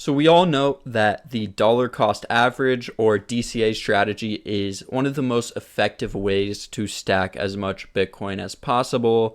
So we all know that the dollar cost average or DCA strategy is one of the most effective ways to stack as much Bitcoin as possible.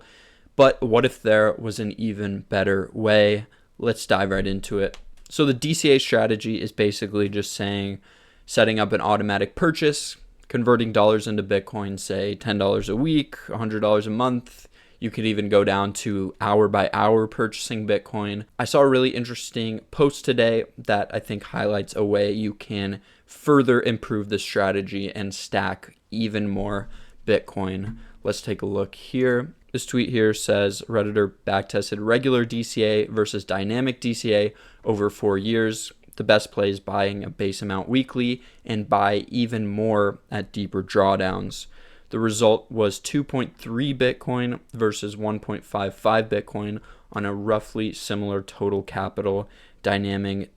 But what if there was an even better way? Let's dive right into it. So the DCA strategy is basically just setting up an automatic purchase, converting dollars into Bitcoin, say $10 a week, $100 a month. You could even go down to hour by hour purchasing Bitcoin. I saw a really interesting post today that I think highlights a way you can further improve the strategy and stack even more Bitcoin. Let's take a look here. This tweet here says Redditor backtested regular DCA versus dynamic DCA over 4 years. The best play is buying a base amount weekly and buy even more at deeper drawdowns. The result was 2.3 Bitcoin versus 1.55 Bitcoin on a roughly similar total capital. Dynamic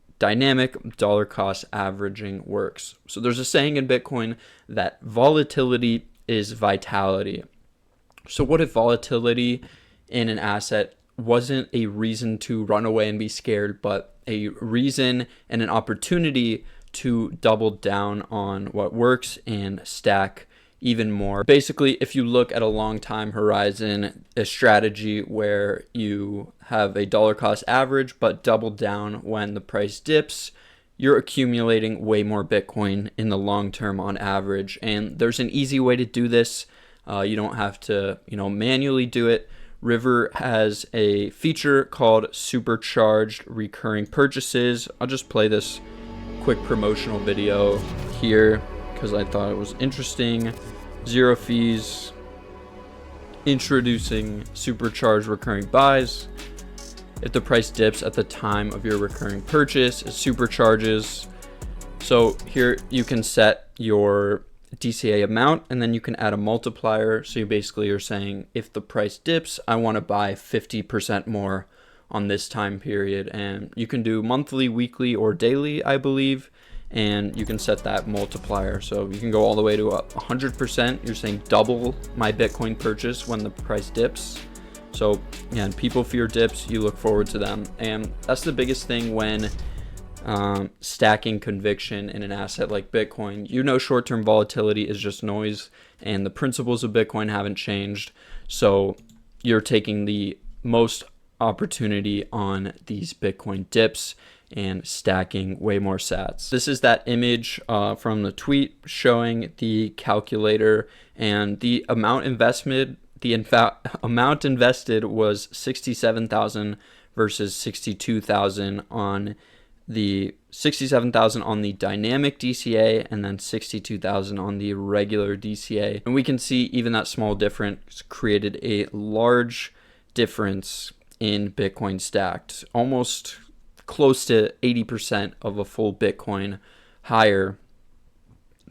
dollar cost averaging works. So there's a saying in Bitcoin that volatility is vitality. So what if volatility in an asset wasn't a reason to run away and be scared, but a reason and an opportunity to double down on what works and stack even more? Basically, if you look at a long time horizon, a strategy where you have a dollar cost average but double down when the price dips, you're accumulating way more Bitcoin in the long term on average. And there's an easy way to do this. You don't have to, manually do it. River has a feature called Supercharged Recurring Purchases. I'll just play this quick promotional video here because I thought it was interesting. 0 fees, introducing Supercharged Recurring Buys. If the price dips at the time of your recurring purchase, it supercharges. So here you can set your DCA amount and then you can add a multiplier. So you basically are saying, if the price dips, I want to buy 50% more on this time period. And you can do monthly, weekly, or daily, I believe. And you can set that multiplier. So you can go all the way to 100%. You're saying double my Bitcoin purchase when the price dips. So again, people fear dips, you look forward to them. And that's the biggest thing when stacking conviction in an asset like Bitcoin. Short-term volatility is just noise and the principles of Bitcoin haven't changed. So you're taking the most opportunity on these Bitcoin dips and stacking way more sats. This is that image from the tweet showing the calculator, and the amount invested. Amount invested was 67,000 versus 62,000 on the 67,000 on the dynamic DCA and then 62,000 on the regular DCA. And we can see even that small difference created a large difference in Bitcoin stacked, almost close to 80% of a full Bitcoin higher,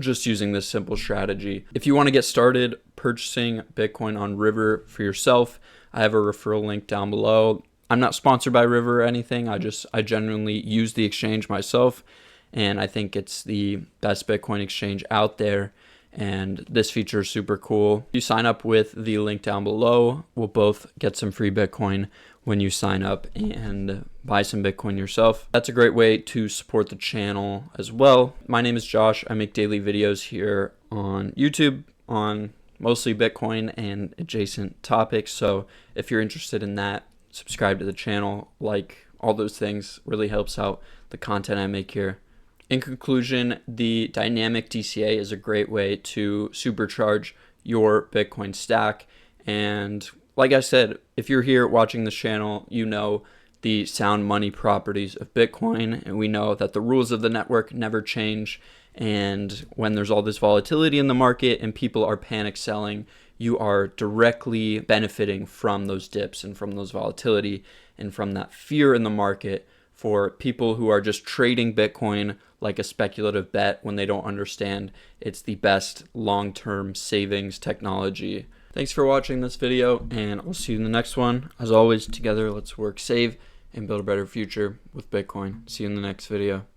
just using this simple strategy. If you want to get started purchasing Bitcoin on River for yourself, I have a referral link down below. I'm not sponsored by River or anything. I genuinely use the exchange myself, and I think it's the best Bitcoin exchange out there. And this feature is super cool. You sign up with the link down below. We'll both get some free Bitcoin when you sign up and buy some Bitcoin yourself. That's a great way to support the channel as well. My name is Josh. I make daily videos here on YouTube on mostly Bitcoin and adjacent topics. So if you're interested in that, subscribe to the channel, like all those things. Really helps out the content I make here. In conclusion, the dynamic DCA is a great way to supercharge your Bitcoin stack. And like I said, if you're here watching this channel, you know the sound money properties of Bitcoin, and we know that the rules of the network never change. And when there's all this volatility in the market and people are panic selling, you are directly benefiting from those dips and from those volatility and from that fear in the market. For people who are just trading Bitcoin like a speculative bet when they don't understand, it's the best long-term savings technology. Thanks for watching this video, and I'll see you in the next one. As always, together, let's work, save, and build a better future with Bitcoin. See you in the next video.